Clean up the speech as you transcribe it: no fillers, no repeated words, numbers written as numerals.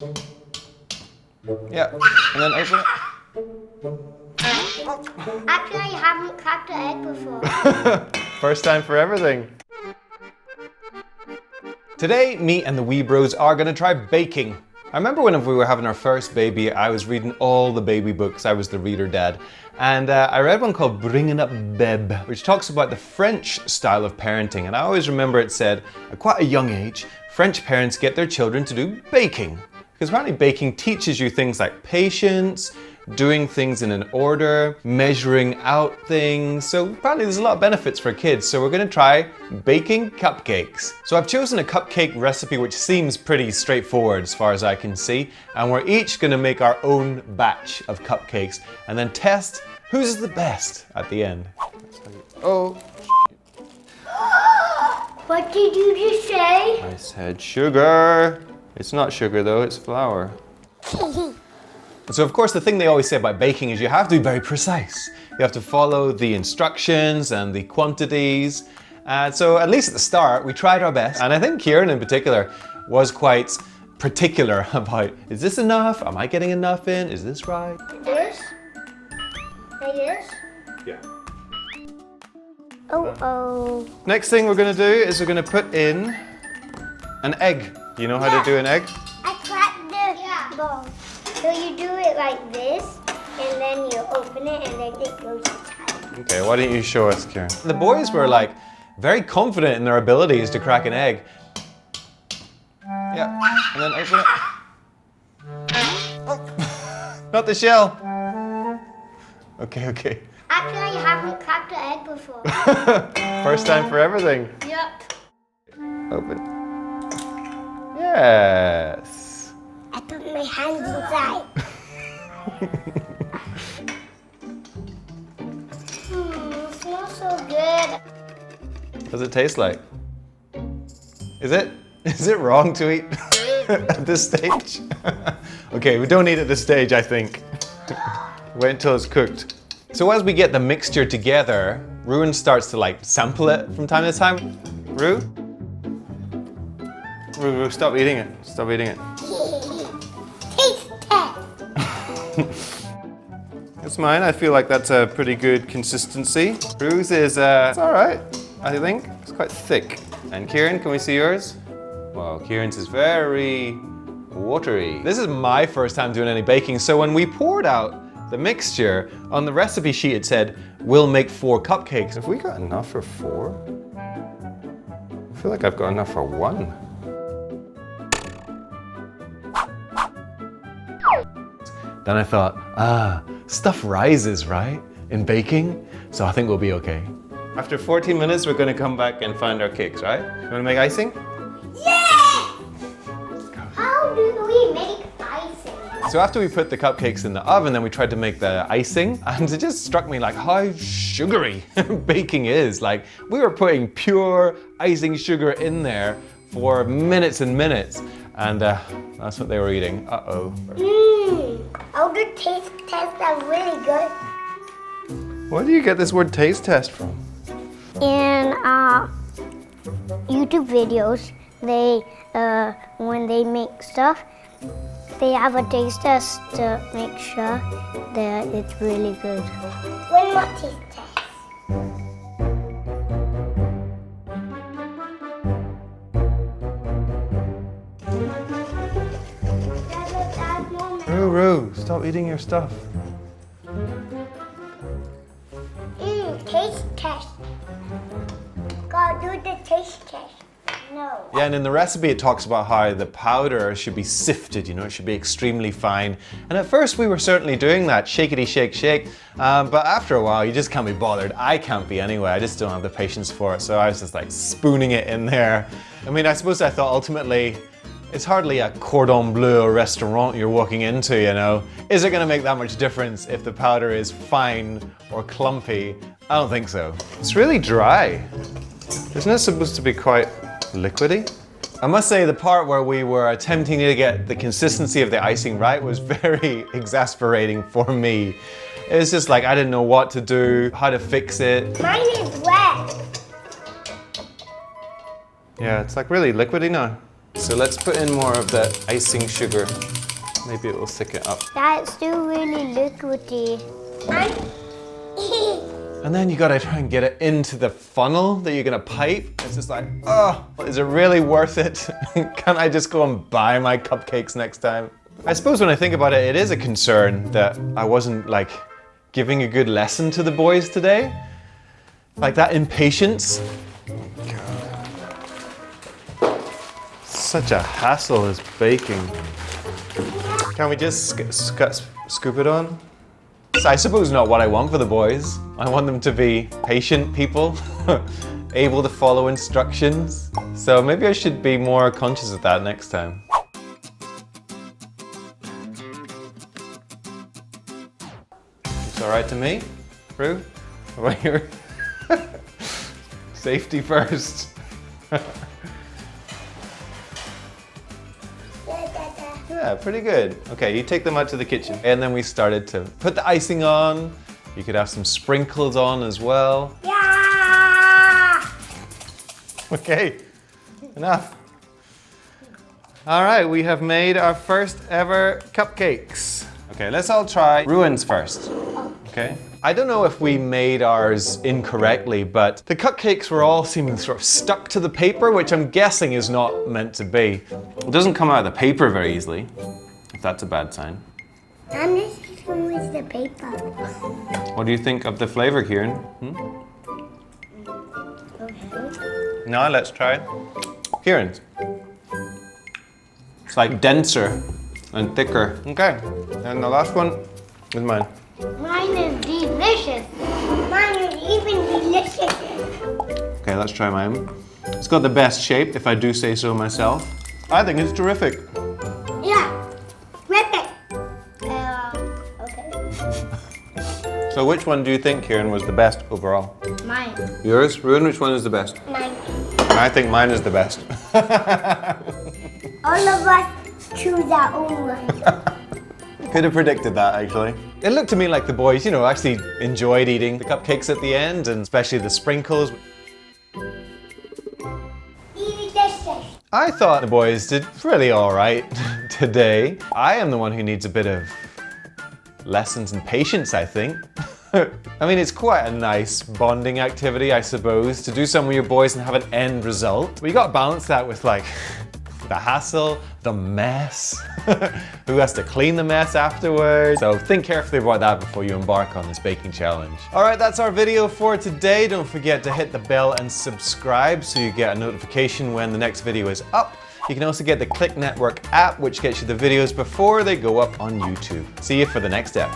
Yeah, and then open it. Actually, I haven't cracked an egg before. First time for everything. Today, me and the wee bros are gonna try baking. I remember when we were having our first baby, I was reading all the baby books. I was the reader dad. And I read one called Bringing Up Beb, which talks about the French style of parenting. And I always remember it said, at quite a young age, French parents get their children to do baking. Because apparently baking teaches you things like patience, doing things in an order, measuring out things. So apparently there's a lot of benefits for kids. So we're gonna try baking cupcakes. So I've chosen a cupcake recipe which seems pretty straightforward as far as I can see. And we're each gonna make our own batch of cupcakes and then test whose is the best at the end. Oh. What did you just say? I said sugar. It's not sugar though, it's flour. So of course the thing they always say about baking is you have to be very precise. You have to follow the instructions and the quantities. So at least at the start we tried our best, and I think Kieran in particular was quite particular about, is this enough? Am I getting enough in? Is this right? This? Like this? Yeah. Oh. Next thing we're gonna do is we're gonna put in an egg. Do you know how to do an egg? I cracked the ball. So you do it like this, and then you open it, and then it goes inside. Okay, why don't you show us, Kieran? The boys were like very confident in their abilities to crack an egg. Yeah, and then open it. Not the shell. Okay. Actually, I haven't cracked an egg before. First time for everything. Yep. Open. Yes. I put my hands inside. It smells so good. What does it taste like? Is it wrong to eat at this stage? Okay, we don't eat at this stage, I think. Wait until it's cooked. So as we get the mixture together, Ruin starts to like sample it from time to time. Rue, stop eating it. Stop eating it. Taste test. It's mine. I feel like that's a pretty good consistency. Rue's is, it's all right, I think. It's quite thick. And Kieran, can we see yours? Well, Kieran's is very watery. This is my first time doing any baking, so when we poured out the mixture, on the recipe sheet it said, we'll make 4 cupcakes. Have we got enough for 4? I feel like I've got enough for 1. Then I thought, stuff rises, right? In baking, so I think we'll be okay. After 14 minutes, we're gonna come back and find our cakes, right? You wanna make icing? Yeah! How do we make icing? So after we put the cupcakes in the oven, then we tried to make the icing, and it just struck me like how sugary baking is. Like, we were putting pure icing sugar in there for minutes and minutes, and that's what they were eating. Uh-oh. All the taste tests are really good. Where do you get this word taste test from? In YouTube videos, they when they make stuff, they have a taste test to make sure that it's really good. One more taste test. Rue, stop eating your stuff. Taste test. Gotta do the taste test. No. Yeah, and in the recipe it talks about how the powder should be sifted, you know, it should be extremely fine. And at first we were certainly doing that, shakety shake shake, but after a while you just can't be bothered. I can't be anyway, I just don't have the patience for it, so I was just like spooning it in there. I mean, I suppose I thought ultimately, it's hardly a cordon bleu restaurant you're walking into, you know. Is it gonna make that much difference if the powder is fine or clumpy? I don't think so. It's really dry. Isn't it supposed to be quite liquidy? I must say the part where we were attempting to get the consistency of the icing right was very exasperating for me. It was just like I didn't know what to do, how to fix it. Mine is wet. Yeah, it's like really liquidy now. So let's put in more of the icing sugar. Maybe it will thicken up. Yeah, it's still really liquidy. And then you gotta try and get it into the funnel that you're gonna pipe. It's just like, oh, is it really worth it? Can't I just go and buy my cupcakes next time? I suppose when I think about it, it is a concern that I wasn't like giving a good lesson to the boys today. Like that impatience. Such a hassle is baking. Can we just scoop it on? I suppose not what I want for the boys. I want them to be patient people, able to follow instructions. So maybe I should be more conscious of that next time. It's all right to me, Rue? What about your safety first? Yeah, pretty good. Okay, you take them out to the kitchen. And then we started to put the icing on. You could have some sprinkles on as well. Yeah! Okay, enough. All right, we have made our first ever cupcakes. Okay, let's all try Ruin's first. Okay. I don't know if we made ours incorrectly, but the cupcakes were all seeming sort of stuck to the paper, which I'm guessing is not meant to be. It doesn't come out of the paper very easily, if that's a bad sign. I'm just going with the paper. What do you think of the flavor, Kieran? Okay. No, let's try it. Kieran's. It's like denser and thicker. Okay, and the last one is mine. Mine is delicious. Mine is even delicious. Okay, let's try mine. It's got the best shape, if I do say so myself. I think it's terrific. Yeah, terrific. Okay. So which one do you think, Kieran, was the best overall? Mine. Yours? Ruin, which one is the best? Mine. I think mine is the best. All of us choose our own one. Could have predicted that, actually. It looked to me like the boys, you know, actually enjoyed eating the cupcakes at the end, and especially the sprinkles. I thought the boys did really all right today. I am the one who needs a bit of lessons in patience, I think. I mean, it's quite a nice bonding activity, I suppose, to do something with your boys and have an end result. But you gotta balance that with like the hassle, the mess, who has to clean the mess afterwards. So think carefully about that before you embark on this baking challenge. All right, that's our video for today. Don't forget to hit the bell and subscribe so you get a notification when the next video is up. You can also get the Clicknetwork app, which gets you the videos before they go up on YouTube. See you for the next step.